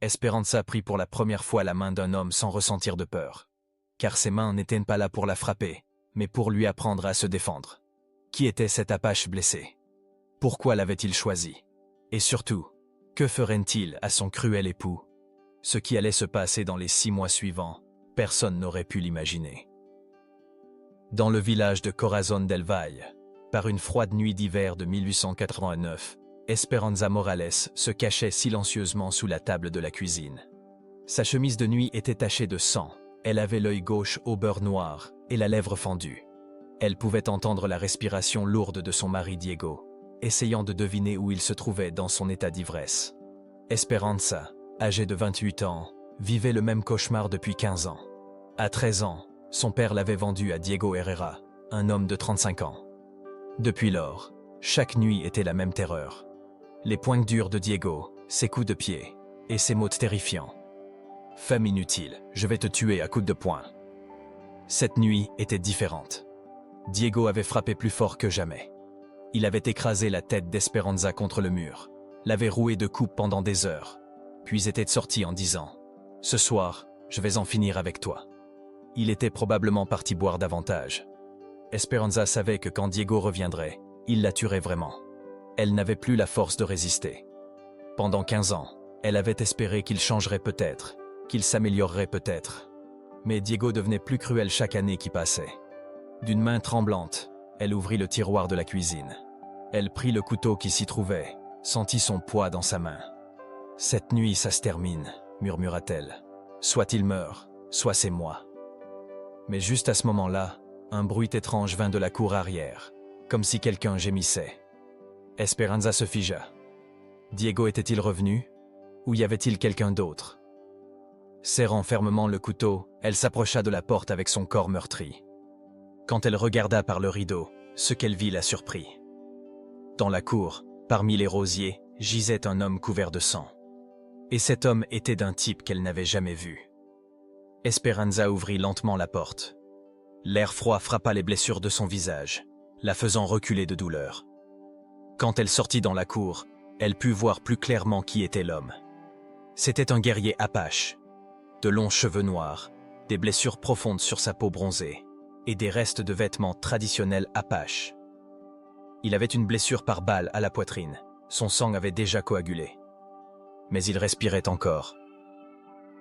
Esperanza prit pour la première fois la main d'un homme sans ressentir de peur. Car ses mains n'étaient pas là pour la frapper, mais pour lui apprendre à se défendre. Qui était cet Apache blessé? Pourquoi l'avait-il choisi? Et surtout, que ferait-il à son cruel époux? Ce qui allait se passer dans les 6 mois suivants, personne n'aurait pu l'imaginer. Dans le village de Corazon del Valle, par une froide nuit d'hiver de 1889, Esperanza Morales se cachait silencieusement sous la table de la cuisine. Sa chemise de nuit était tachée de sang, elle avait l'œil gauche au beurre noir et la lèvre fendue. Elle pouvait entendre la respiration lourde de son mari Diego, essayant de deviner où il se trouvait dans son état d'ivresse. Esperanza, âgée de 28 ans, vivait le même cauchemar depuis 15 ans. À 13 ans, son père l'avait vendue à Diego Herrera, un homme de 35 ans. Depuis lors, chaque nuit était la même terreur. Les poings durs de Diego, ses coups de pied, et ses mots terrifiants. « Femme inutile, je vais te tuer à coups de poing. » Cette nuit était différente. Diego avait frappé plus fort que jamais. Il avait écrasé la tête d'Esperanza contre le mur, l'avait roué de coups pendant des heures, puis était sorti en disant « Ce soir, je vais en finir avec toi. » Il était probablement parti boire davantage. Esperanza savait que quand Diego reviendrait, il la tuerait vraiment. Elle n'avait plus la force de résister. Pendant 15 ans, elle avait espéré qu'il changerait peut-être, qu'il s'améliorerait peut-être. Mais Diego devenait plus cruel chaque année qui passait. D'une main tremblante, elle ouvrit le tiroir de la cuisine. Elle prit le couteau qui s'y trouvait, sentit son poids dans sa main. « Cette nuit, ça se termine, » murmura-t-elle. « Soit il meurt, soit c'est moi. » Mais juste à ce moment-là, un bruit étrange vint de la cour arrière, comme si quelqu'un gémissait. Esperanza se figea. Diego était-il revenu? Ou y avait-il quelqu'un d'autre? Serrant fermement le couteau, elle s'approcha de la porte avec son corps meurtri. Quand elle regarda par le rideau, ce qu'elle vit la surprit. Dans la cour, parmi les rosiers, gisait un homme couvert de sang. Et cet homme était d'un type qu'elle n'avait jamais vu. Esperanza ouvrit lentement la porte. L'air froid frappa les blessures de son visage, la faisant reculer de douleur. Quand elle sortit dans la cour, elle put voir plus clairement qui était l'homme. C'était un guerrier Apache, de longs cheveux noirs, des blessures profondes sur sa peau bronzée, et des restes de vêtements traditionnels Apache. Il avait une blessure par balle à la poitrine, son sang avait déjà coagulé. Mais il respirait encore.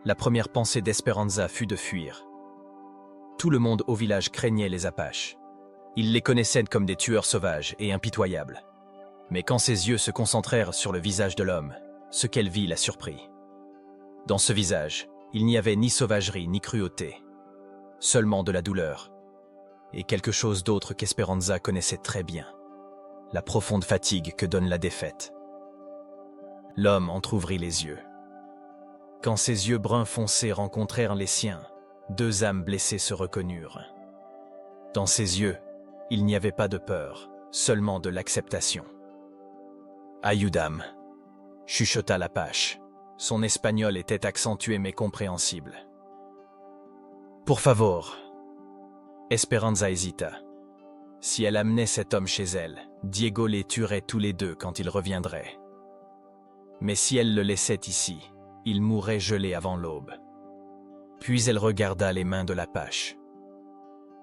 La première pensée d'Esperanza fut de fuir. Tout le monde au village craignait les Apaches. Il les connaissait comme des tueurs sauvages et impitoyables. Mais quand ses yeux se concentrèrent sur le visage de l'homme, ce qu'elle vit la surprit. Dans ce visage, il n'y avait ni sauvagerie ni cruauté, seulement de la douleur, et quelque chose d'autre qu'Esperanza connaissait très bien, la profonde fatigue que donne la défaite. L'homme entr'ouvrit les yeux. Quand ses yeux bruns foncés rencontrèrent les siens, 2 âmes blessées se reconnurent. Dans ses yeux, il n'y avait pas de peur, seulement de l'acceptation. « Ayúdame » chuchota l'Apache. Son espagnol était accentué mais compréhensible. « Por favor » Esperanza hésita. Si elle amenait cet homme chez elle, Diego les tuerait tous les deux quand il reviendrait. Mais si elle le laissait ici, il mourrait gelé avant l'aube. Puis elle regarda les mains de l'Apache.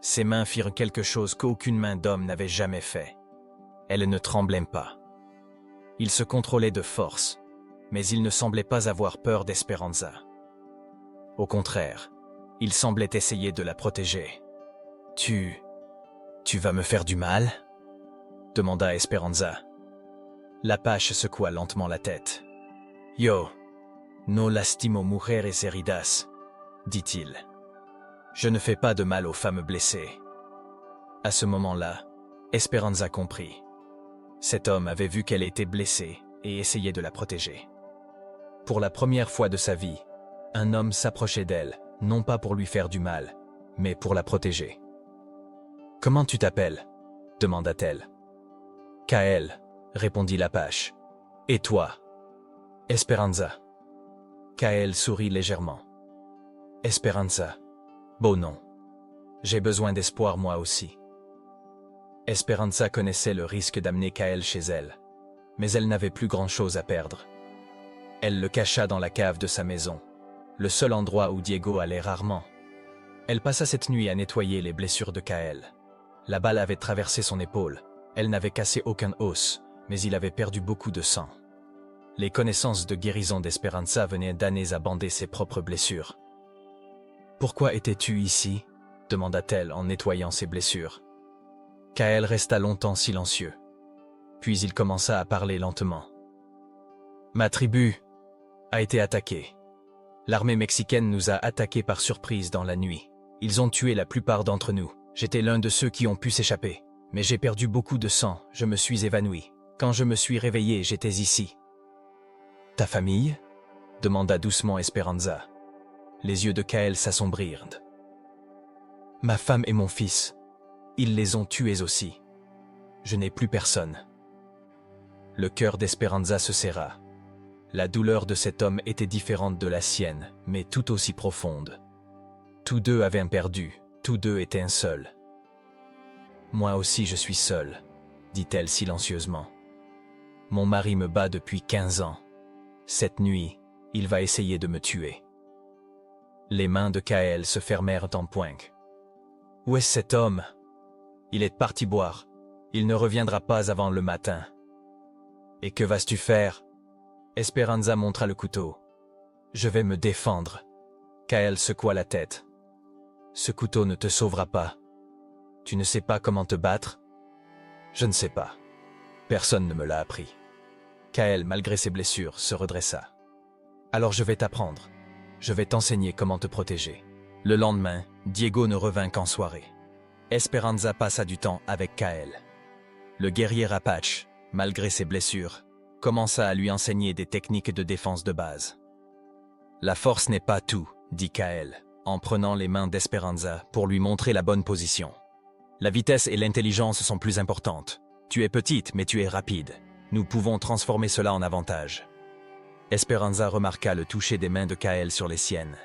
Ses mains firent quelque chose qu'aucune main d'homme n'avait jamais fait. Elles ne tremblaient pas. Il se contrôlait de force, mais il ne semblait pas avoir peur d'Esperanza. Au contraire, il semblait essayer de la protéger. « Tu vas me faire du mal ?» demanda Esperanza. L'Apache secoua lentement la tête. « Yo, no lastimo mujeres heridas » dit-il. « Je ne fais pas de mal aux femmes blessées. » À ce moment-là, Esperanza comprit. Cet homme avait vu qu'elle était blessée et essayait de la protéger. Pour la première fois de sa vie, un homme s'approchait d'elle, non pas pour lui faire du mal, mais pour la protéger. « Comment tu t'appelles » demanda-t-elle. « Kael » répondit l'Apache. « Et toi » « Esperanza. » Kael sourit légèrement. « Esperanza. Beau nom. J'ai besoin d'espoir moi aussi. » Esperanza connaissait le risque d'amener Kael chez elle, mais elle n'avait plus grand-chose à perdre. Elle le cacha dans la cave de sa maison, le seul endroit où Diego allait rarement. Elle passa cette nuit à nettoyer les blessures de Kael. La balle avait traversé son épaule. Elle n'avait cassé aucun os, mais il avait perdu beaucoup de sang. Les connaissances de guérison d'Esperanza venaient d'années à bander ses propres blessures. « Pourquoi étais-tu ici ?» demanda-t-elle en nettoyant ses blessures. Kael resta longtemps silencieux. Puis il commença à parler lentement. « Ma tribu a été attaquée. L'armée mexicaine nous a attaqués par surprise dans la nuit. Ils ont tué la plupart d'entre nous. J'étais l'un de ceux qui ont pu s'échapper. Mais j'ai perdu beaucoup de sang, je me suis évanoui. Quand je me suis réveillé, j'étais ici. »« Ta famille ?» demanda doucement Esperanza. Les yeux de Kael s'assombrirent. « Ma femme et mon fils. Ils les ont tués aussi. Je n'ai plus personne. » Le cœur d'Esperanza se serra. La douleur de cet homme était différente de la sienne, mais tout aussi profonde. Tous deux avaient un perdu, tous deux étaient un seul. « Moi aussi je suis seule, » dit-elle silencieusement. « Mon mari me bat depuis 15 ans. Cette nuit, il va essayer de me tuer. » Les mains de Kael se fermèrent en poing. « Où est cet homme ? Il est parti boire. Il ne reviendra pas avant le matin. »« Et que vas-tu faire ?» Esperanza montra le couteau. « Je vais me défendre. » Kael secoua la tête. « Ce couteau ne te sauvera pas. Tu ne sais pas comment te battre ? » ?»« Je ne sais pas. Personne ne me l'a appris. » Kael, malgré ses blessures, se redressa. « Alors je vais t'apprendre. Je vais t'enseigner comment te protéger. » Le lendemain, Diego ne revint qu'en soirée. Esperanza passa du temps avec Kael. Le guerrier Apache, malgré ses blessures, commença à lui enseigner des techniques de défense de base. « La force n'est pas tout, » dit Kael, en prenant les mains d'Esperanza pour lui montrer la bonne position. « La vitesse et l'intelligence sont plus importantes. Tu es petite, mais tu es rapide. Nous pouvons transformer cela en avantage. » Esperanza remarqua le toucher des mains de Kael sur les siennes.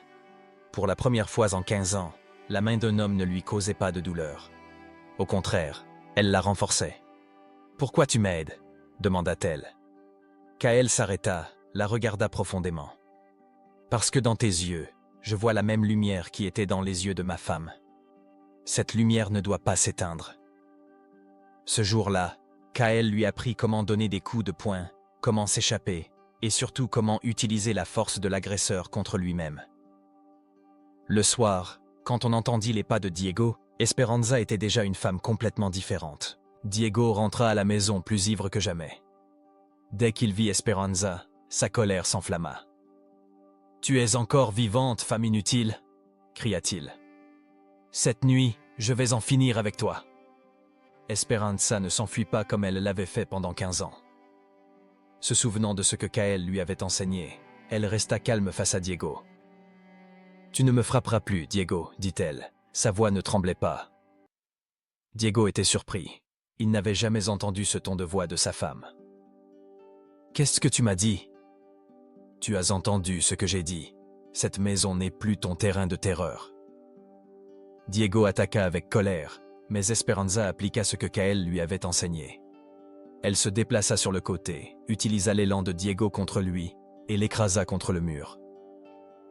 Pour la première fois en 15 ans, la main d'un homme ne lui causait pas de douleur. Au contraire, elle la renforçait. « Pourquoi tu m'aides ?» demanda-t-elle. Kael s'arrêta, la regarda profondément. « Parce que dans tes yeux, je vois la même lumière qui était dans les yeux de ma femme. Cette lumière ne doit pas s'éteindre. » Ce jour-là, Kael lui apprit comment donner des coups de poing, comment s'échapper, et surtout comment utiliser la force de l'agresseur contre lui-même. Le soir, quand on entendit les pas de Diego, Esperanza était déjà une femme complètement différente. Diego rentra à la maison plus ivre que jamais. Dès qu'il vit Esperanza, sa colère s'enflamma. « Tu es encore vivante, femme inutile !» cria-t-il. « Cette nuit, je vais en finir avec toi. » Esperanza ne s'enfuit pas comme elle l'avait fait pendant 15 ans. Se souvenant de ce que Kael lui avait enseigné, elle resta calme face à Diego. « Tu ne me frapperas plus, Diego, » dit-elle. Sa voix ne tremblait pas. Diego était surpris. Il n'avait jamais entendu ce ton de voix de sa femme. « Qu'est-ce que tu m'as dit ?»« Tu as entendu ce que j'ai dit. Cette maison n'est plus ton terrain de terreur. » Diego attaqua avec colère, mais Esperanza appliqua ce que Kael lui avait enseigné. Elle se déplaça sur le côté, utilisa l'élan de Diego contre lui et l'écrasa contre le mur.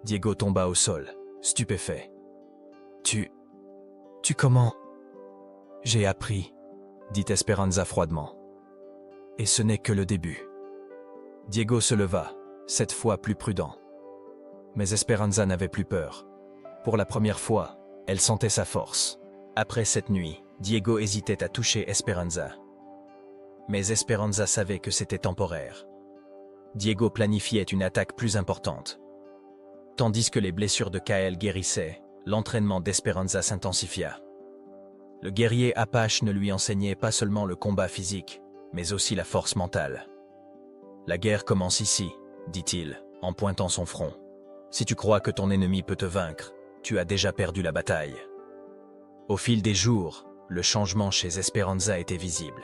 Diego tomba au sol, stupéfait. « Tu comment ?»« J'ai appris, » dit Esperanza froidement. « Et ce n'est que le début. » Diego se leva, cette fois plus prudent. Mais Esperanza n'avait plus peur. Pour la première fois, elle sentait sa force. Après cette nuit, Diego hésitait à toucher Esperanza. Mais Esperanza savait que c'était temporaire. Diego planifiait une attaque plus importante. Tandis que les blessures de Kael guérissaient, l'entraînement d'Esperanza s'intensifia. Le guerrier Apache ne lui enseignait pas seulement le combat physique, mais aussi la force mentale. « La guerre commence ici, » dit-il, en pointant son front. « Si tu crois que ton ennemi peut te vaincre, tu as déjà perdu la bataille. » Au fil des jours, le changement chez Esperanza était visible.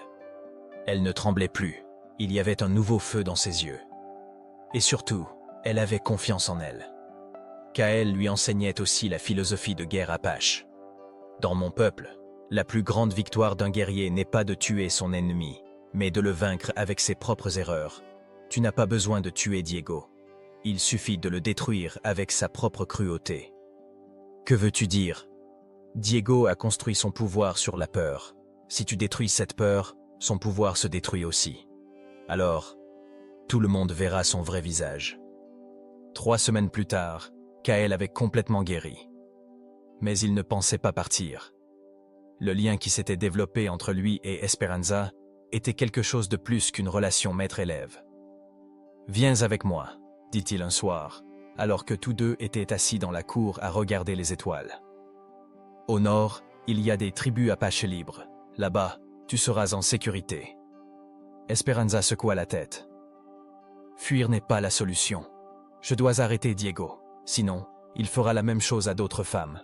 Elle ne tremblait plus, il y avait un nouveau feu dans ses yeux. Et surtout, elle avait confiance en elle. Kael lui enseignait aussi la philosophie de guerre Apache. « Dans mon peuple, la plus grande victoire d'un guerrier n'est pas de tuer son ennemi, mais de le vaincre avec ses propres erreurs. Tu n'as pas besoin de tuer Diego. Il suffit de le détruire avec sa propre cruauté. Que veux-tu dire? Diego a construit son pouvoir sur la peur. Si tu détruis cette peur, son pouvoir se détruit aussi. Alors, tout le monde verra son vrai visage. 3 semaines plus tard, Kael avait complètement guéri. Mais il ne pensait pas partir. Le lien qui s'était développé entre lui et Esperanza était quelque chose de plus qu'une relation maître-élève. « Viens avec moi », dit-il un soir, alors que tous deux étaient assis dans la cour à regarder les étoiles. Au nord, il y a des tribus apaches libres. Là-bas, tu seras en sécurité. Esperanza secoua la tête. Fuir n'est pas la solution. Je dois arrêter Diego, sinon, il fera la même chose à d'autres femmes.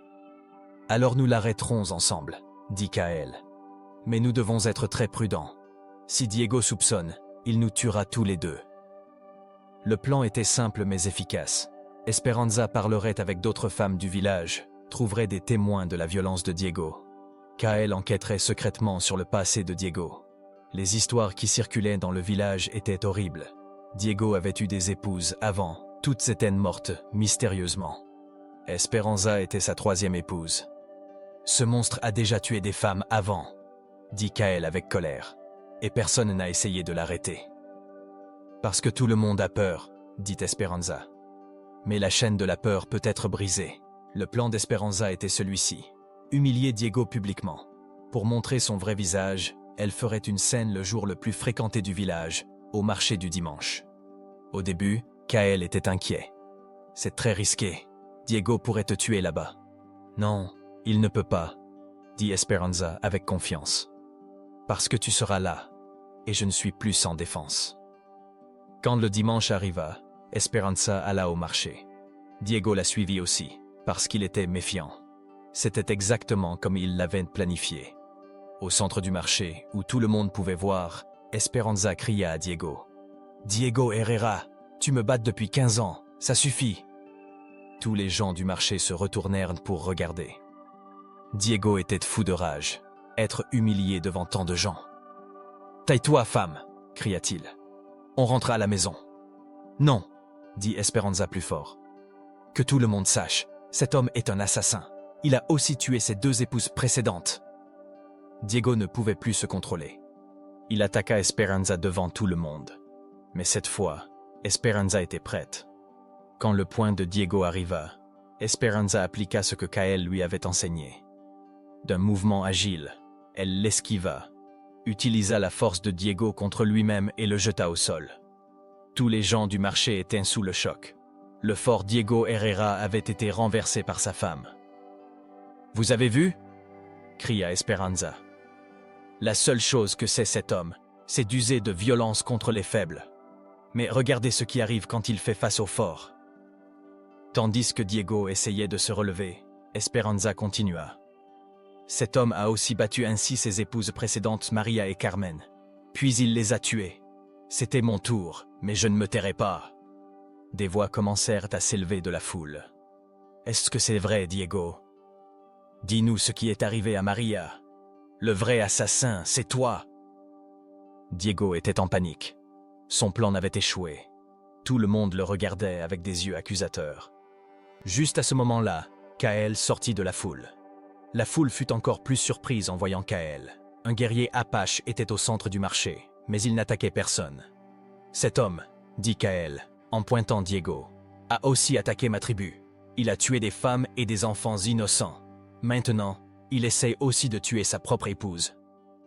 Alors nous l'arrêterons ensemble, dit Kael. Mais nous devons être très prudents. Si Diego soupçonne, il nous tuera tous les deux. Le plan était simple mais efficace. Esperanza parlerait avec d'autres femmes du village, trouverait des témoins de la violence de Diego. Kael enquêterait secrètement sur le passé de Diego. Les histoires qui circulaient dans le village étaient horribles. Diego avait eu des épouses avant, toutes étaient mortes mystérieusement. Esperanza était sa 3e épouse. Ce monstre a déjà tué des femmes avant, dit Kael avec colère, et personne n'a essayé de l'arrêter. Parce que tout le monde a peur, dit Esperanza. Mais la chaîne de la peur peut être brisée. Le plan d'Esperanza était celui-ci. Humilier Diego publiquement. Pour montrer son vrai visage, elle ferait une scène le jour le plus fréquenté du village, au marché du dimanche. Au début, Kael était inquiet. C'est très risqué. Diego pourrait te tuer là-bas. Non, il ne peut pas, dit Esperanza avec confiance. Parce que tu seras là, et je ne suis plus sans défense. Quand le dimanche arriva, Esperanza alla au marché. Diego la suivit aussi, parce qu'il était méfiant. C'était exactement comme il l'avait planifié. Au centre du marché, où tout le monde pouvait voir, Esperanza cria à Diego. « Diego Herrera, tu me battes depuis 15 ans, ça suffit !» Tous les gens du marché se retournèrent pour regarder. Diego était fou de rage, être humilié devant tant de gens. « Taille-toi, femme !» cria-t-il. « On rentre à la maison. »« Non !» dit Esperanza plus fort. « Que tout le monde sache, cet homme est un assassin. Il a aussi tué ses 2 épouses précédentes. » Diego ne pouvait plus se contrôler. Il attaqua Esperanza devant tout le monde. Mais cette fois, Esperanza était prête. Quand le poing de Diego arriva, Esperanza appliqua ce que Kael lui avait enseigné. D'un mouvement agile, elle l'esquiva, utilisa la force de Diego contre lui-même et le jeta au sol. Tous les gens du marché étaient sous le choc. Le fort Diego Herrera avait été renversé par sa femme. « Vous avez vu ?» cria Esperanza. « La seule chose que sait cet homme, c'est d'user de violence contre les faibles. Mais regardez ce qui arrive quand il fait face au fort. » Tandis que Diego essayait de se relever, Esperanza continua. « Cet homme a aussi battu ainsi ses épouses précédentes Maria et Carmen. Puis il les a tuées. C'était mon tour, mais je ne me tairai pas. » Des voix commencèrent à s'élever de la foule. « Est-ce que c'est vrai, Diego? Dis-nous ce qui est arrivé à Maria. Le vrai assassin, c'est toi. » Diego était en panique. Son plan n'avait échoué. Tout le monde le regardait avec des yeux accusateurs. Juste à ce moment-là, Kael sortit de la foule. La foule fut encore plus surprise en voyant Kael. Un guerrier apache était au centre du marché, mais il n'attaquait personne. « Cet homme, » dit Kael, en pointant Diego, « a aussi attaqué ma tribu. Il a tué des femmes et des enfants innocents. Maintenant, il essaie aussi de tuer sa propre épouse. »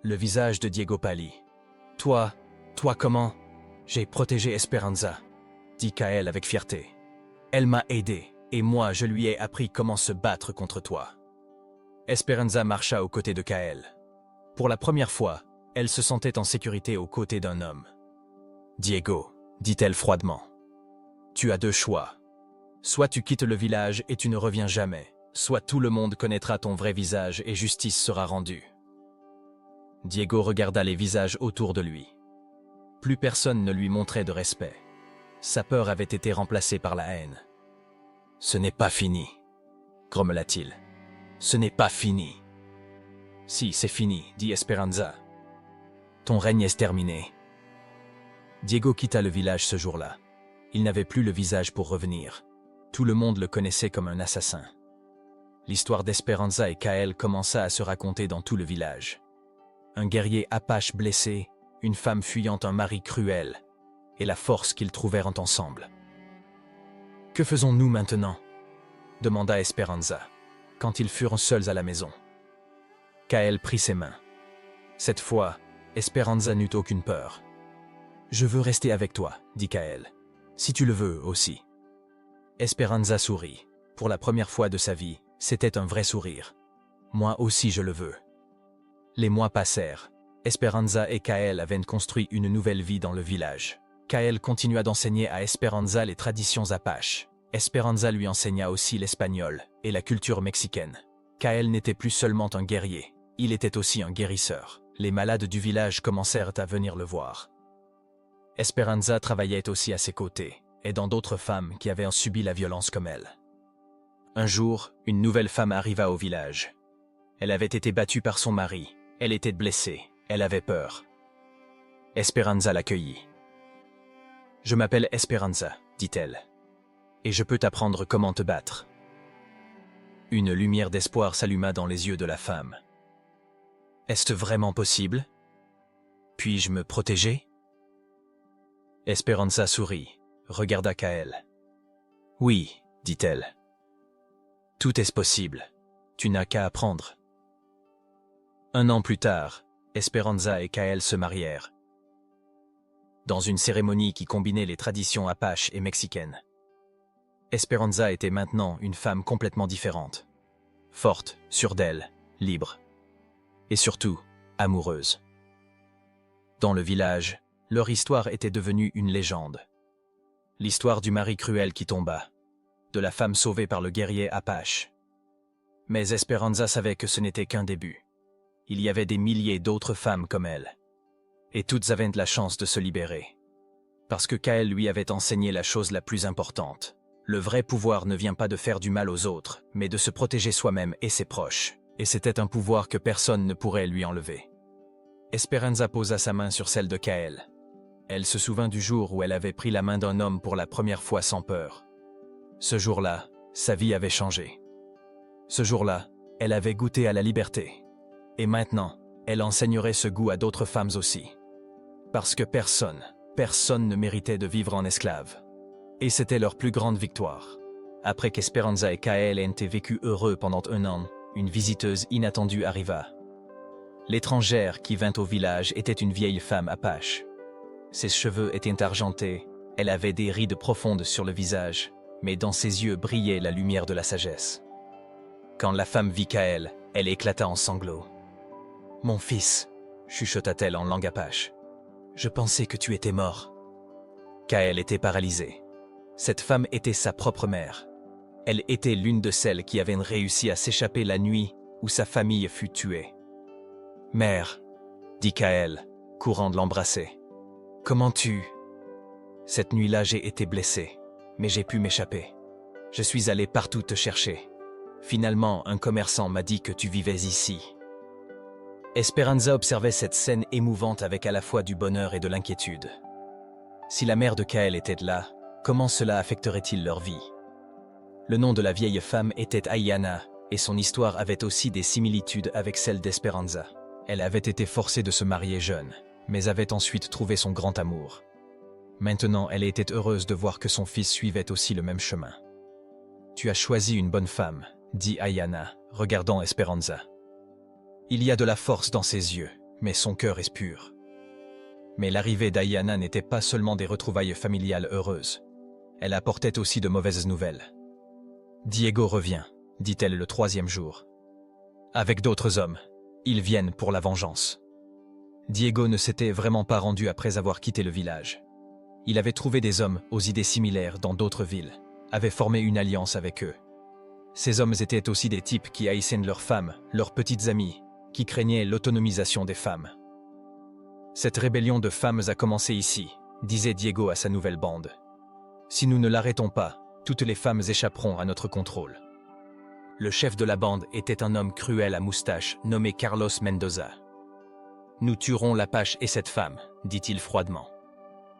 Le visage de Diego pâlit. « Toi comment? J'ai protégé Esperanza, » dit Kael avec fierté. « Elle m'a aidé, et moi je lui ai appris comment se battre contre toi. » Esperanza marcha aux côtés de Kael. Pour la première fois, elle se sentait en sécurité aux côtés d'un homme. « Diego, » dit-elle froidement, « tu as 2 choix. Soit tu quittes le village et tu ne reviens jamais, soit tout le monde connaîtra ton vrai visage et justice sera rendue. » Diego regarda les visages autour de lui. Plus personne ne lui montrait de respect. Sa peur avait été remplacée par la haine. « Ce n'est pas fini, » grommela-t-il. « Ce n'est pas fini. »« Si, c'est fini, » dit Esperanza. « Ton règne est terminé. » Diego quitta le village ce jour-là. Il n'avait plus le visage pour revenir. Tout le monde le connaissait comme un assassin. L'histoire d'Esperanza et Kael commença à se raconter dans tout le village. Un guerrier apache blessé, une femme fuyant un mari cruel, et la force qu'ils trouvèrent ensemble. « Que faisons-nous maintenant » demanda Esperanza, quand ils furent seuls à la maison. Kael prit ses mains. Cette fois, Esperanza n'eut aucune peur. « Je veux rester avec toi, dit Kael, si tu le veux aussi. » Esperanza sourit. Pour la première fois de sa vie, c'était un vrai sourire. « Moi aussi je le veux. » Les mois passèrent. Esperanza et Kael avaient construit une nouvelle vie dans le village. Kael continua d'enseigner à Esperanza les traditions apaches. Esperanza lui enseigna aussi l'espagnol et la culture mexicaine. Kael n'était plus seulement un guerrier, il était aussi un guérisseur. Les malades du village commencèrent à venir le voir. Esperanza travaillait aussi à ses côtés, aidant d'autres femmes qui avaient subi la violence comme elle. Un jour, une nouvelle femme arriva au village. Elle avait été battue par son mari, elle était blessée, elle avait peur. Esperanza l'accueillit. « Je m'appelle Esperanza, dit-elle, et je peux t'apprendre comment te battre. » Une lumière d'espoir s'alluma dans les yeux de la femme. « Est-ce vraiment possible? Puis-je me protéger ?» Esperanza sourit, regarda Kael. « Oui, dit-elle. Tout est possible, tu n'as qu'à apprendre. » Un an plus tard, Esperanza et Kael se marièrent. Dans une cérémonie qui combinait les traditions apaches et mexicaines. Esperanza était maintenant une femme complètement différente. Forte, sûre d'elle, libre. Et surtout, amoureuse. Dans le village, leur histoire était devenue une légende. L'histoire du mari cruel qui tomba, de la femme sauvée par le guerrier apache. Mais Esperanza savait que ce n'était qu'un début. Il y avait des milliers d'autres femmes comme elle. Et toutes avaient de la chance de se libérer. Parce que Kael lui avait enseigné la chose la plus importante. Le vrai pouvoir ne vient pas de faire du mal aux autres, mais de se protéger soi-même et ses proches. Et c'était un pouvoir que personne ne pourrait lui enlever. Esperanza posa sa main sur celle de Kael. Elle se souvint du jour où elle avait pris la main d'un homme pour la première fois sans peur. Ce jour-là, sa vie avait changé. Ce jour-là, elle avait goûté à la liberté. Et maintenant, elle enseignerait ce goût à d'autres femmes aussi. Parce que personne ne méritait de vivre en esclave. Et c'était leur plus grande victoire. Après qu'Esperanza et Kael aient été vécus heureux pendant un an, une visiteuse inattendue arriva. L'étrangère qui vint au village était une vieille femme apache. Ses cheveux étaient argentés, elle avait des rides profondes sur le visage, mais dans ses yeux brillait la lumière de la sagesse. Quand la femme vit Kael, elle éclata en sanglots. « Mon fils, chuchota-t-elle en langue apache, je pensais que tu étais mort. » Kael était paralysée. Cette femme était sa propre mère. Elle était l'une de celles qui avaient réussi à s'échapper la nuit où sa famille fut tuée. « Mère, » dit Kael, courant de l'embrasser. « Comment tu... » Cette nuit-là, j'ai été blessé, mais j'ai pu m'échapper. Je suis allé partout te chercher. Finalement, un commerçant m'a dit que tu vivais ici. Esperanza observait cette scène émouvante avec à la fois du bonheur et de l'inquiétude. Si la mère de Kael était là, comment cela affecterait-il leur vie? Le nom de la vieille femme était Ayana, et son histoire avait aussi des similitudes avec celle d'Esperanza. Elle avait été forcée de se marier jeune, mais avait ensuite trouvé son grand amour. Maintenant, elle était heureuse de voir que son fils suivait aussi le même chemin. « Tu as choisi une bonne femme, » dit Ayana, regardant Esperanza. Il y a de la force dans ses yeux, mais son cœur est pur. Mais l'arrivée d'Ayana n'était pas seulement des retrouvailles familiales heureuses. Elle apportait aussi de mauvaises nouvelles. « Diego revient, » dit-elle le 3e jour. « Avec d'autres hommes, ils viennent pour la vengeance. » Diego ne s'était vraiment pas rendu après avoir quitté le village. Il avait trouvé des hommes aux idées similaires dans d'autres villes, avait formé une alliance avec eux. Ces hommes étaient aussi des types qui haïssaient leurs femmes, leurs petites amies, qui craignaient l'autonomisation des femmes. Cette rébellion de femmes a commencé ici, disait Diego à sa nouvelle bande. Si nous ne l'arrêtons pas, toutes les femmes échapperont à notre contrôle. Le chef de la bande était un homme cruel à moustache nommé Carlos Mendoza. Nous tuerons l'Apache et cette femme, dit-il froidement.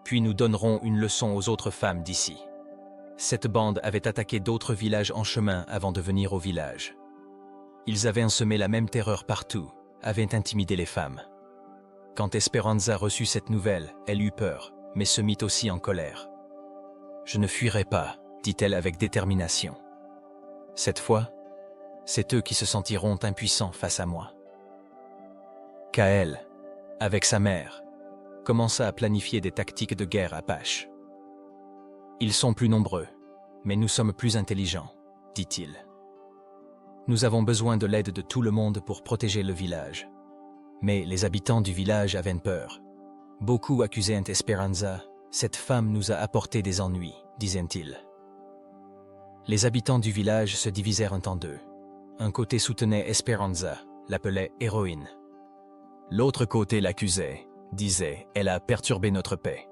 puis nous donnerons une leçon aux autres femmes d'ici. Cette bande avait attaqué d'autres villages en chemin avant de venir au village. Ils avaient semé la même terreur partout, avaient intimidé les femmes. Quand Esperanza reçut cette nouvelle, elle eut peur, mais se mit aussi en colère. « Je ne fuirai pas », dit-elle avec détermination. « Cette fois, c'est eux qui se sentiront impuissants face à moi. » Kael, avec sa mère, commença à planifier des tactiques de guerre apaches. « Ils sont plus nombreux, mais nous sommes plus intelligents, » dit-il. « Nous avons besoin de l'aide de tout le monde pour protéger le village. » Mais les habitants du village avaient peur. Beaucoup accusaient Esperanza. « Cette femme nous a apporté des ennuis », disaient-ils. Les habitants du village se divisèrent en deux. Un côté soutenait Esperanza, l'appelait héroïne. L'autre côté l'accusait, disait « Elle a perturbé notre paix ».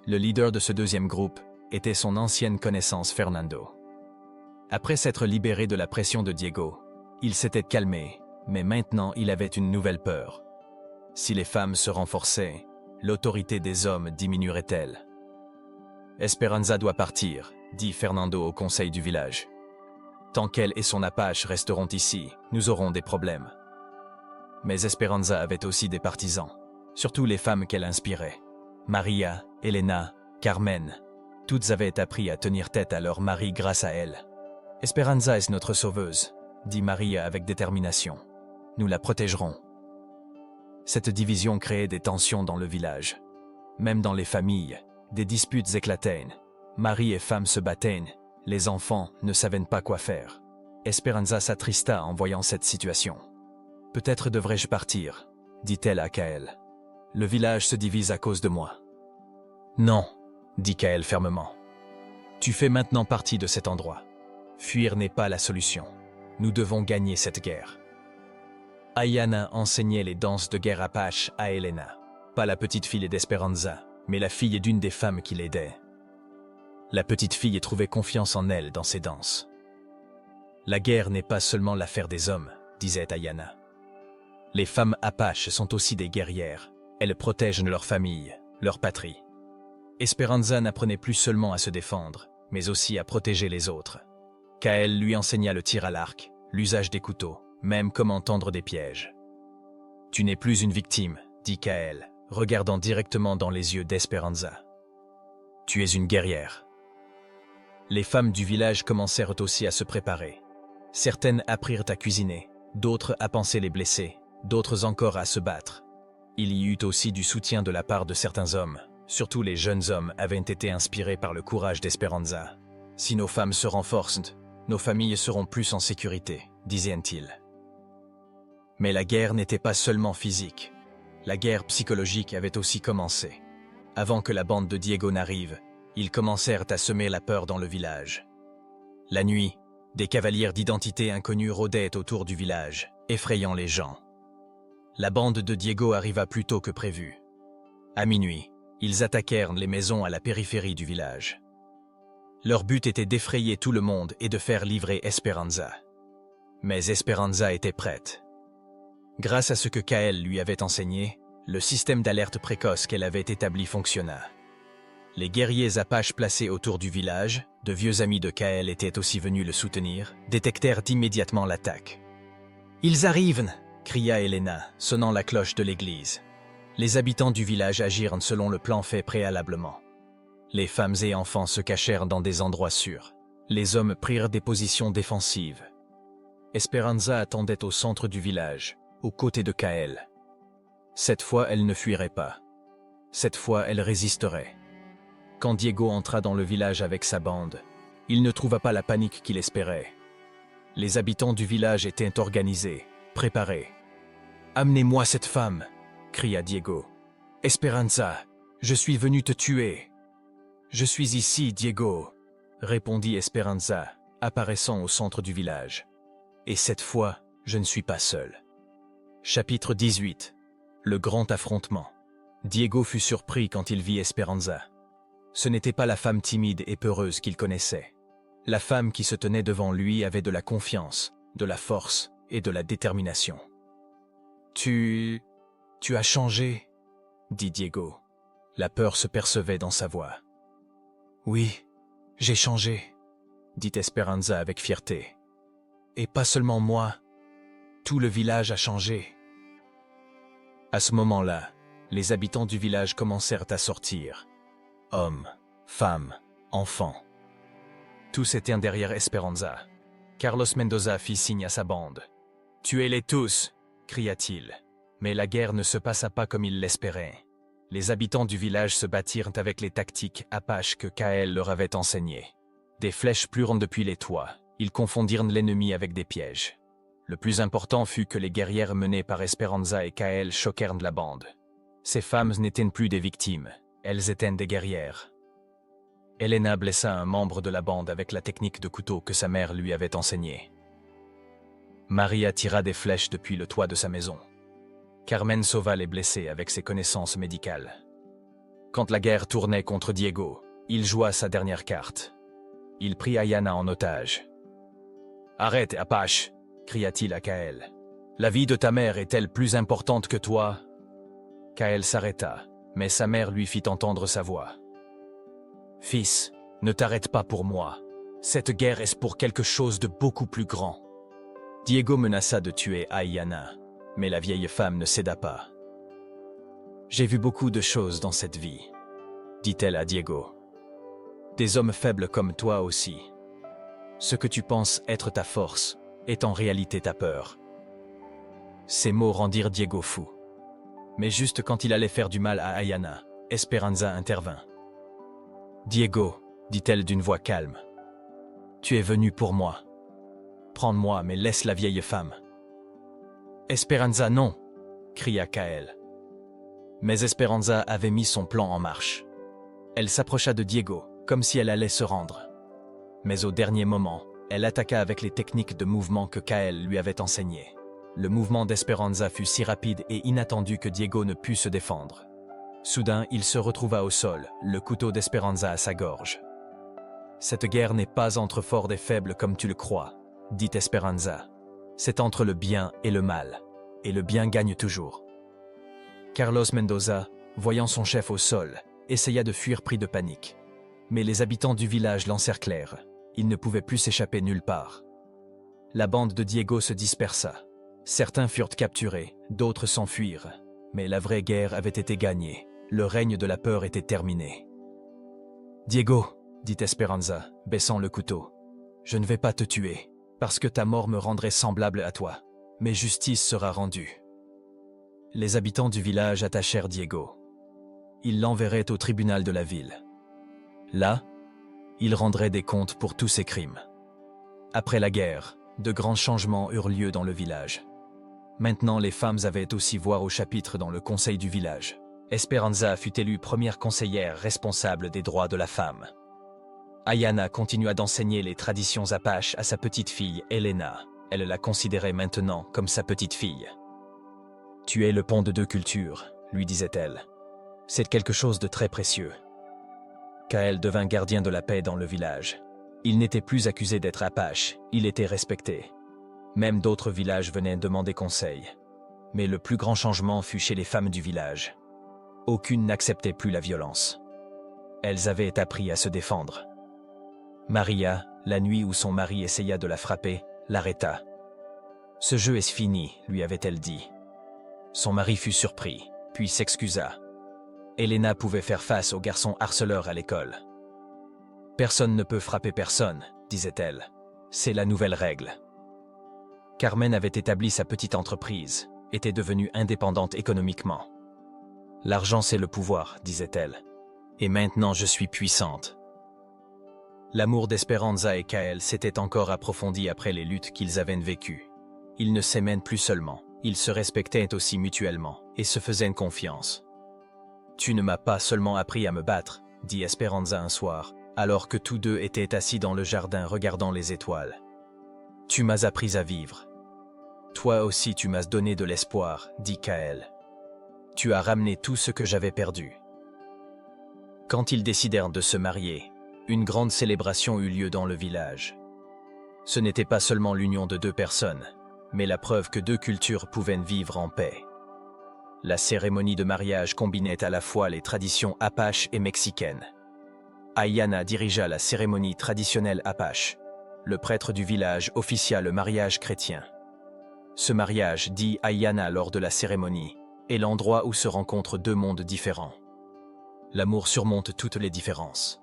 Le leader de ce deuxième groupe était son ancienne connaissance Fernando. Après s'être libéré de la pression de Diego, il s'était calmé, mais maintenant il avait une nouvelle peur. Si les femmes se renforçaient, l'autorité des hommes diminuerait-elle? « Esperanza doit partir », dit Fernando au conseil du village. « Tant qu'elle et son apache resteront ici, nous aurons des problèmes. » Mais Esperanza avait aussi des partisans, surtout les femmes qu'elle inspirait. Maria, Elena, Carmen, toutes avaient appris à tenir tête à leur mari grâce à elle. « Esperanza est notre sauveuse », dit Maria avec détermination. « Nous la protégerons. » Cette division créait des tensions dans le village. Même dans les familles, des disputes éclataient. Mari et femme se battaient, les enfants ne savaient pas quoi faire. Esperanza s'attrista en voyant cette situation. « Peut-être devrais-je partir », dit-elle à Kael. « Le village se divise à cause de moi. »« Non », dit Kael fermement. « Tu fais maintenant partie de cet endroit. Fuir n'est pas la solution. Nous devons gagner cette guerre. » Ayana enseignait les danses de guerre apache à Elena. Pas la petite fille d'Esperanza, mais la fille d'une des femmes qui l'aidait. La petite fille trouvait confiance en elle dans ses danses. « La guerre n'est pas seulement l'affaire des hommes, » disait Ayana. « Les femmes apaches sont aussi des guerrières. Elles protègent leur famille, leur patrie. » Esperanza n'apprenait plus seulement à se défendre, mais aussi à protéger les autres. Kael lui enseigna le tir à l'arc, l'usage des couteaux, même comment tendre des pièges. « Tu n'es plus une victime, » dit Kael, regardant directement dans les yeux d'Esperanza. « Tu es une guerrière. » Les femmes du village commencèrent aussi à se préparer. Certaines apprirent à cuisiner, d'autres à panser les blessés, d'autres encore à se battre. Il y eut aussi du soutien de la part de certains hommes, surtout les jeunes hommes avaient été inspirés par le courage d'Esperanza. « Si nos femmes se renforcent, nos familles seront plus en sécurité, » disaient-ils. Mais la guerre n'était pas seulement physique. La guerre psychologique avait aussi commencé. Avant que la bande de Diego n'arrive, ils commencèrent à semer la peur dans le village. La nuit, des cavaliers d'identité inconnue rôdaient autour du village, effrayant les gens. La bande de Diego arriva plus tôt que prévu. À minuit, ils attaquèrent les maisons à la périphérie du village. Leur but était d'effrayer tout le monde et de faire livrer Esperanza. Mais Esperanza était prête. Grâce à ce que Kael lui avait enseigné, le système d'alerte précoce qu'elle avait établi fonctionna. Les guerriers apaches placés autour du village, de vieux amis de Kael étaient aussi venus le soutenir, détectèrent immédiatement l'attaque. « Ils arrivent !» cria Elena, sonnant la cloche de l'église. Les habitants du village agirent selon le plan fait préalablement. Les femmes et enfants se cachèrent dans des endroits sûrs. Les hommes prirent des positions défensives. Esperanza attendait au centre du village, aux côtés de Kael. Cette fois, elle ne fuirait pas. Cette fois, elle résisterait. Quand Diego entra dans le village avec sa bande, il ne trouva pas la panique qu'il espérait. Les habitants du village étaient organisés, préparés. « Amenez-moi cette femme !» cria Diego. « Esperanza, je suis venu te tuer. »« Je suis ici, Diego !» répondit Esperanza, apparaissant au centre du village. « Et cette fois, je ne suis pas seul. » Chapitre 18. Le grand affrontement. Diego fut surpris quand il vit Esperanza. Ce n'était pas la femme timide et peureuse qu'il connaissait. La femme qui se tenait devant lui avait de la confiance, de la force et de la détermination. « Tu as changé » dit Diego. La peur se percevait dans sa voix. « Oui, j'ai changé, » dit Esperanza avec fierté. « Et pas seulement moi, tout le village a changé. » À ce moment-là, les habitants du village commencèrent à sortir. Hommes, femmes, enfants. Tous étaient derrière Esperanza. Carlos Mendoza fit signe à sa bande. « Tuez-les tous !» cria-t-il. Mais la guerre ne se passa pas comme il l'espérait. Les habitants du village se battirent avec les tactiques apaches que Kael leur avait enseignées. Des flèches plurent depuis les toits. Ils confondirent l'ennemi avec des pièges. Le plus important fut que les guerrières menées par Esperanza et Kael choquèrent la bande. Ces femmes n'étaient plus des victimes, elles étaient des guerrières. Elena blessa un membre de la bande avec la technique de couteau que sa mère lui avait enseignée. Maria tira des flèches depuis le toit de sa maison. Carmen sauva les blessés avec ses connaissances médicales. Quand la guerre tournait contre Diego, il joua sa dernière carte. Il prit Ayana en otage. « Arrête, Apache !» cria-t-il à Kael. « La vie de ta mère est-elle plus importante que toi ?» Kael s'arrêta, mais sa mère lui fit entendre sa voix. « Fils, ne t'arrête pas pour moi. Cette guerre est pour quelque chose de beaucoup plus grand. » Diego menaça de tuer Ayana, mais la vieille femme ne céda pas. « J'ai vu beaucoup de choses dans cette vie, » dit-elle à Diego. « Des hommes faibles comme toi aussi. Ce que tu penses être ta force est en réalité ta peur. » Ces mots rendirent Diego fou. Mais juste quand il allait faire du mal à Ayana, Esperanza intervint. « Diego, dit-elle d'une voix calme, tu es venu pour moi. Prends-moi, mais laisse la vieille femme. » Esperanza, non, cria Kael. Mais Esperanza avait mis son plan en marche. Elle s'approcha de Diego, comme si elle allait se rendre. Mais au dernier moment, elle attaqua avec les techniques de mouvement que Kael lui avait enseignées. Le mouvement d'Esperanza fut si rapide et inattendu que Diego ne put se défendre. Soudain, il se retrouva au sol, le couteau d'Esperanza à sa gorge. « Cette guerre n'est pas entre forts et faibles comme tu le crois, » dit Esperanza. « C'est entre le bien et le mal, et le bien gagne toujours. » Carlos Mendoza, voyant son chef au sol, essaya de fuir pris de panique. Mais les habitants du village l'encerclèrent. Il ne pouvait plus s'échapper nulle part. La bande de Diego se dispersa. Certains furent capturés, d'autres s'enfuirent. Mais la vraie guerre avait été gagnée. Le règne de la peur était terminé. « Diego, dit Esperanza, baissant le couteau, je ne vais pas te tuer, parce que ta mort me rendrait semblable à toi, mais justice sera rendue. » Les habitants du village attachèrent Diego. Ils l'enverraient au tribunal de la ville. Là, il rendrait des comptes pour tous ses crimes. Après la guerre, de grands changements eurent lieu dans le village. Maintenant, les femmes avaient aussi voix au chapitre dans le conseil du village. Esperanza fut élue première conseillère responsable des droits de la femme. Ayana continua d'enseigner les traditions apaches à sa petite fille Elena. Elle la considérait maintenant comme sa petite fille. « Tu es le pont de deux cultures, » lui disait-elle. « C'est quelque chose de très précieux. » Kael devint gardien de la paix dans le village. Il n'était plus accusé d'être apache, il était respecté. Même d'autres villages venaient demander conseil. Mais le plus grand changement fut chez les femmes du village. Aucune n'acceptait plus la violence. Elles avaient appris à se défendre. Maria, la nuit où son mari essaya de la frapper, l'arrêta. « Ce jeu est fini, lui avait-elle dit. » Son mari fut surpris, puis s'excusa. Elena pouvait faire face aux garçons harceleurs à l'école. « Personne ne peut frapper personne, disait-elle. C'est la nouvelle règle. » Carmen avait établi sa petite entreprise, était devenue indépendante économiquement. « L'argent c'est le pouvoir, disait-elle. Et maintenant je suis puissante. » L'amour d'Esperanza et Kael s'était encore approfondi après les luttes qu'ils avaient vécues. Ils ne s'aimaient plus seulement, ils se respectaient aussi mutuellement et se faisaient confiance. « Tu ne m'as pas seulement appris à me battre, » dit Esperanza un soir, alors que tous deux étaient assis dans le jardin regardant les étoiles. « Tu m'as appris à vivre. »« Toi aussi tu m'as donné de l'espoir, » dit Kael. « Tu as ramené tout ce que j'avais perdu. » Quand ils décidèrent de se marier, une grande célébration eut lieu dans le village. Ce n'était pas seulement l'union de deux personnes, mais la preuve que deux cultures pouvaient vivre en paix. La cérémonie de mariage combinait à la fois les traditions apaches et mexicaines. Ayanna dirigea la cérémonie traditionnelle apache. Le prêtre du village officia le mariage chrétien. Ce mariage, dit Ayanna lors de la cérémonie, est l'endroit où se rencontrent deux mondes différents. L'amour surmonte toutes les différences.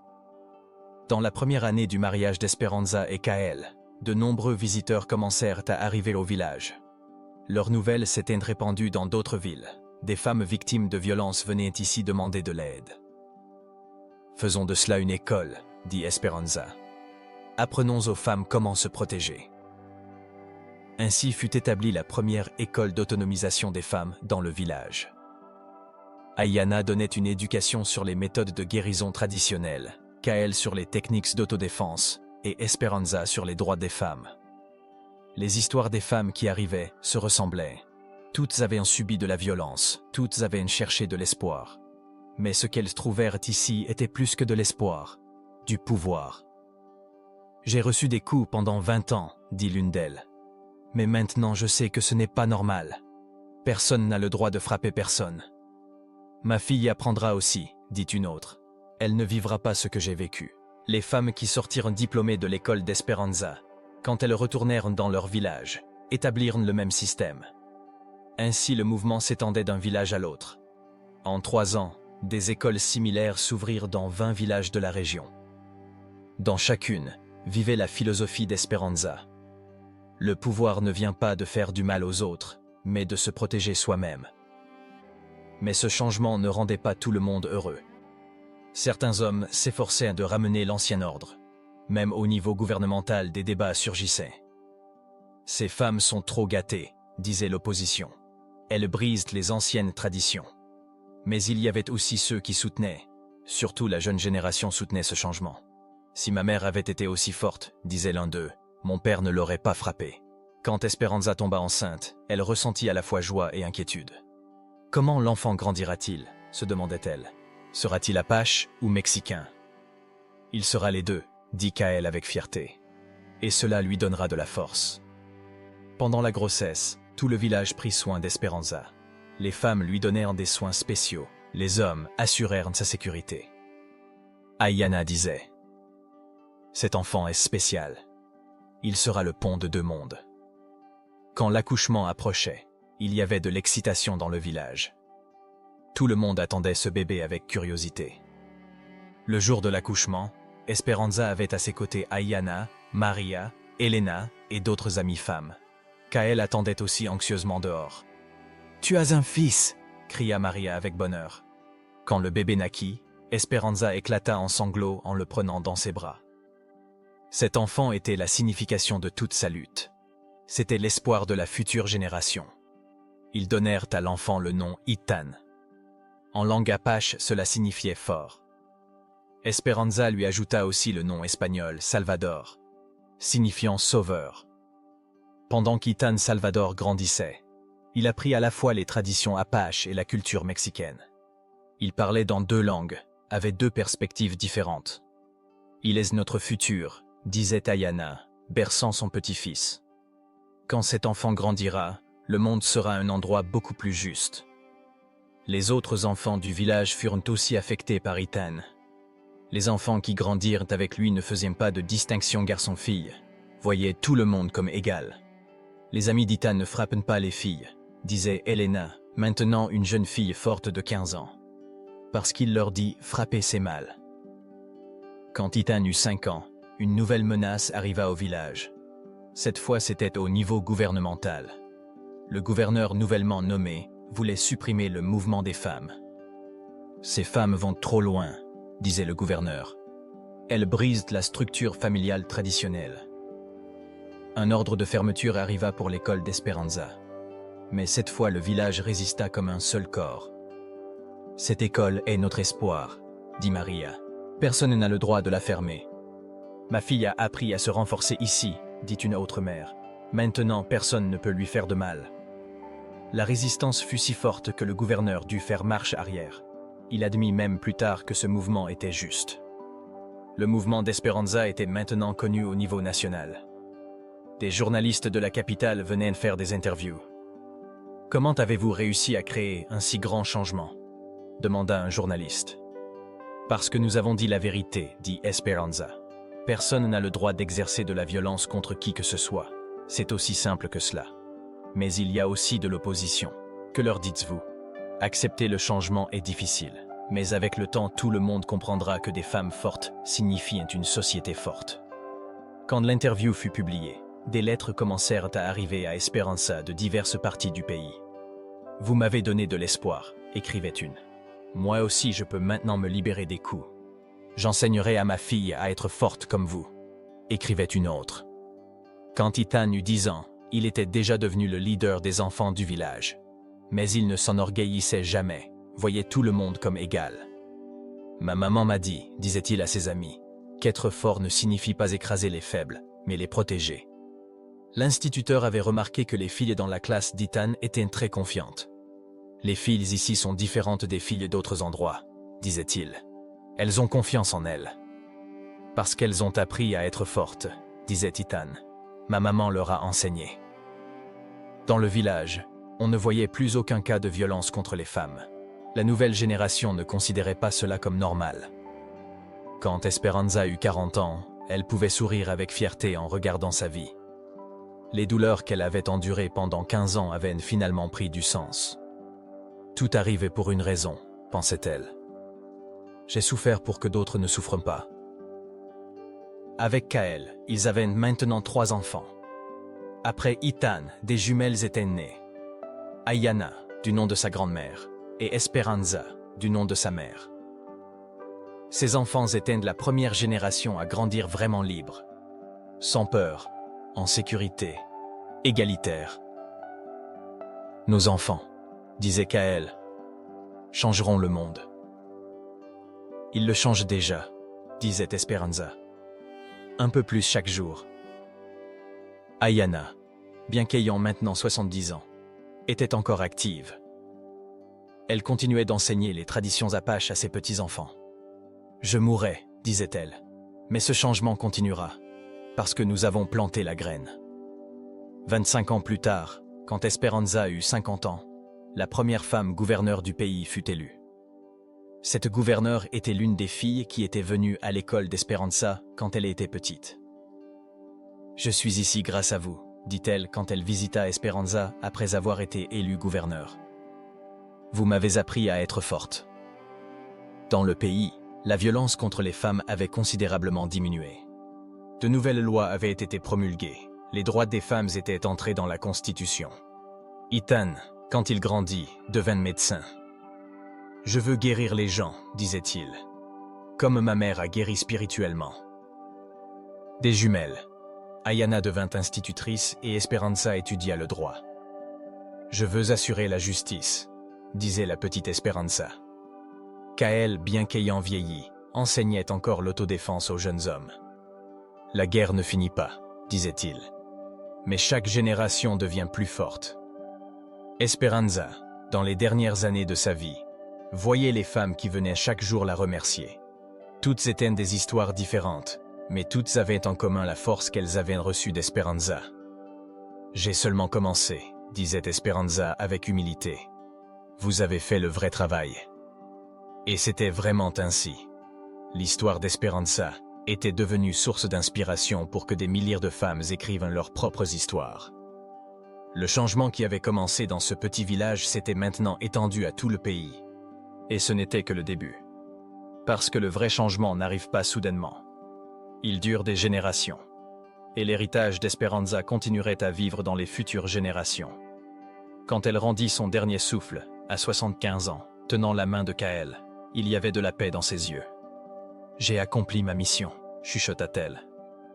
Dans la première année du mariage d'Esperanza et Kael, de nombreux visiteurs commencèrent à arriver au village. Leurs nouvelles s'étaient répandues dans d'autres villes. Des femmes victimes de violences venaient ici demander de l'aide. Faisons de cela une école, dit Esperanza. Apprenons aux femmes comment se protéger. Ainsi fut établie la première école d'autonomisation des femmes dans le village. Ayanna donnait une éducation sur les méthodes de guérison traditionnelles, Kael sur les techniques d'autodéfense et Esperanza sur les droits des femmes. Les histoires des femmes qui arrivaient se ressemblaient. Toutes avaient subi de la violence, toutes avaient cherché de l'espoir. Mais ce qu'elles trouvèrent ici était plus que de l'espoir, du pouvoir. « J'ai reçu des coups pendant 20 ans, dit l'une d'elles. Mais maintenant je sais que ce n'est pas normal. Personne n'a le droit de frapper personne. Ma fille apprendra aussi, dit une autre. Elle ne vivra pas ce que j'ai vécu. Les femmes qui sortirent diplômées de l'école d'Esperanza, quand elles retournèrent dans leur village, établirent le même système. Ainsi le mouvement s'étendait d'un village à l'autre. En 3 ans, des écoles similaires s'ouvrirent dans 20 villages de la région. Dans chacune, vivait la philosophie d'Esperanza. Le pouvoir ne vient pas de faire du mal aux autres, mais de se protéger soi-même. Mais ce changement ne rendait pas tout le monde heureux. Certains hommes s'efforçaient de ramener l'ancien ordre. Même au niveau gouvernemental, des débats surgissaient. Ces femmes sont trop gâtées, disait l'opposition. Elles brisent les anciennes traditions. Mais il y avait aussi ceux qui soutenaient, surtout la jeune génération soutenait ce changement. Si ma mère avait été aussi forte, disait l'un d'eux, mon père ne l'aurait pas frappée. Quand Esperanza tomba enceinte, elle ressentit à la fois joie et inquiétude. Comment l'enfant grandira-t-il, se demandait-elle. Sera-t-il apache ou mexicain? Il sera les deux, dit Kael avec fierté. Et cela lui donnera de la force. Pendant la grossesse, tout le village prit soin d'Esperanza. Les femmes lui donnèrent des soins spéciaux, les hommes assurèrent sa sécurité. Ayanna disait « Cet enfant est spécial. Il sera le pont de deux mondes. » Quand l'accouchement approchait, il y avait de l'excitation dans le village. Tout le monde attendait ce bébé avec curiosité. Le jour de l'accouchement, Esperanza avait à ses côtés Ayanna, Maria, Elena et d'autres amies femmes. Kael attendait aussi anxieusement dehors. « Tu as un fils !» cria Maria avec bonheur. Quand le bébé naquit, Esperanza éclata en sanglots en le prenant dans ses bras. Cet enfant était la signification de toute sa lutte. C'était l'espoir de la future génération. Ils donnèrent à l'enfant le nom Itan. En langue apache, cela signifiait fort. Esperanza lui ajouta aussi le nom espagnol Salvador, signifiant sauveur. Pendant qu'Itan Salvador grandissait, il apprit à la fois les traditions apaches et la culture mexicaine. Il parlait dans 2 langues, avait 2 perspectives différentes. « Il est notre futur », disait Ayanna, berçant son petit-fils. « Quand cet enfant grandira, le monde sera un endroit beaucoup plus juste. » Les autres enfants du village furent aussi affectés par Itan. Les enfants qui grandirent avec lui ne faisaient pas de distinction garçon-fille, voyaient tout le monde comme égal. Les amis d'Itan ne frappent pas les filles, disait Elena, maintenant une jeune fille forte de 15 ans. Parce qu'il leur dit « frapper c'est mal ». Quand Itan eut 5 ans, une nouvelle menace arriva au village. Cette fois c'était au niveau gouvernemental. Le gouverneur nouvellement nommé voulait supprimer le mouvement des femmes. « Ces femmes vont trop loin », disait le gouverneur. « Elles brisent la structure familiale traditionnelle. » Un ordre de fermeture arriva pour l'école d'Esperanza. Mais cette fois le village résista comme un seul corps. « Cette école est notre espoir », dit Maria. « Personne n'a le droit de la fermer. »« Ma fille a appris à se renforcer ici », dit une autre mère. « Maintenant personne ne peut lui faire de mal. » La résistance fut si forte que le gouverneur dut faire marche arrière. Il admit même plus tard que ce mouvement était juste. Le mouvement d'Esperanza était maintenant connu au niveau national. Des journalistes de la capitale venaient faire des interviews. Comment avez-vous réussi à créer un si grand changement? Demanda un journaliste. Parce que nous avons dit la vérité, dit Esperanza. Personne n'a le droit d'exercer de la violence contre qui que ce soit. C'est aussi simple que cela. Mais il y a aussi de l'opposition. Que leur dites-vous? Accepter le changement est difficile. Mais avec le temps, tout le monde comprendra que des femmes fortes signifient une société forte. Quand l'interview fut publiée, des lettres commencèrent à arriver à Esperanza de diverses parties du pays. « Vous m'avez donné de l'espoir », écrivait une. « Moi aussi je peux maintenant me libérer des coups. J'enseignerai à ma fille à être forte comme vous », écrivait une autre. Quand Ethan eut 10 ans, il était déjà devenu le leader des enfants du village. Mais il ne s'enorgueillissait jamais, voyait tout le monde comme égal. « Ma maman m'a dit, disait-il à ses amis, qu'être fort ne signifie pas écraser les faibles, mais les protéger. » L'instituteur avait remarqué que les filles dans la classe d'Ethan étaient très confiantes. « Les filles ici sont différentes des filles d'autres endroits, » disait-il. « Elles ont confiance en elles. »« Parce qu'elles ont appris à être fortes, » disait Ethan. « Ma maman leur a enseigné. » Dans le village, on ne voyait plus aucun cas de violence contre les femmes. La nouvelle génération ne considérait pas cela comme normal. Quand Esperanza eut 40 ans, elle pouvait sourire avec fierté en regardant sa vie. Les douleurs qu'elle avait endurées pendant 15 ans avaient finalement pris du sens. Tout arrivait pour une raison, pensait-elle. J'ai souffert pour que d'autres ne souffrent pas. Avec Kael, ils avaient maintenant 3 enfants. Après Ethan, des jumelles étaient nées. Ayana, du nom de sa grand-mère, et Esperanza, du nom de sa mère. Ces enfants étaient de la première génération à grandir vraiment libres, sans peur, en sécurité, égalitaire. Nos enfants, disait Kael, changeront le monde. Ils le changent déjà, disait Esperanza. Un peu plus chaque jour. Ayana, bien qu'ayant maintenant 70 ans, était encore active. Elle continuait d'enseigner les traditions apaches à ses petits-enfants. « Je mourrai, disait-elle, mais ce changement continuera. Parce que nous avons planté la graine. » 25 ans plus tard, quand Esperanza eut 50 ans, la première femme gouverneure du pays fut élue. Cette gouverneure était l'une des filles qui était venue à l'école d'Esperanza quand elle était petite. « Je suis ici grâce à vous, » dit-elle quand elle visita Esperanza après avoir été élue gouverneure. « Vous m'avez appris à être forte. » Dans le pays, la violence contre les femmes avait considérablement diminué. De nouvelles lois avaient été promulguées. Les droits des femmes étaient entrés dans la Constitution. Ethan, quand il grandit, devint médecin. « Je veux guérir les gens, disait-il, comme ma mère a guéri spirituellement. » Des jumelles. Ayana devint institutrice et Esperanza étudia le droit. « Je veux assurer la justice, » disait la petite Esperanza. Kael, bien qu'ayant vieilli, enseignait encore l'autodéfense aux jeunes hommes. « La guerre ne finit pas, » disait-il. « Mais chaque génération devient plus forte. » Esperanza, dans les dernières années de sa vie, voyait les femmes qui venaient chaque jour la remercier. Toutes étaient des histoires différentes, mais toutes avaient en commun la force qu'elles avaient reçue d'Esperanza. « J'ai seulement commencé, » disait Esperanza avec humilité. « Vous avez fait le vrai travail. » Et c'était vraiment ainsi. L'histoire d'Esperanza était devenue source d'inspiration pour que des milliers de femmes écrivent leurs propres histoires. Le changement qui avait commencé dans ce petit village s'était maintenant étendu à tout le pays. Et ce n'était que le début. Parce que le vrai changement n'arrive pas soudainement. Il dure des générations. Et l'héritage d'Esperanza continuerait à vivre dans les futures générations. Quand elle rendit son dernier souffle, à 75 ans, tenant la main de Kael, il y avait de la paix dans ses yeux. « J'ai accompli ma mission », chuchota-t-elle.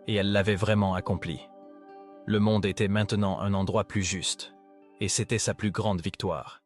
Et elle l'avait vraiment accomplie. Le monde était maintenant un endroit plus juste, et c'était sa plus grande victoire.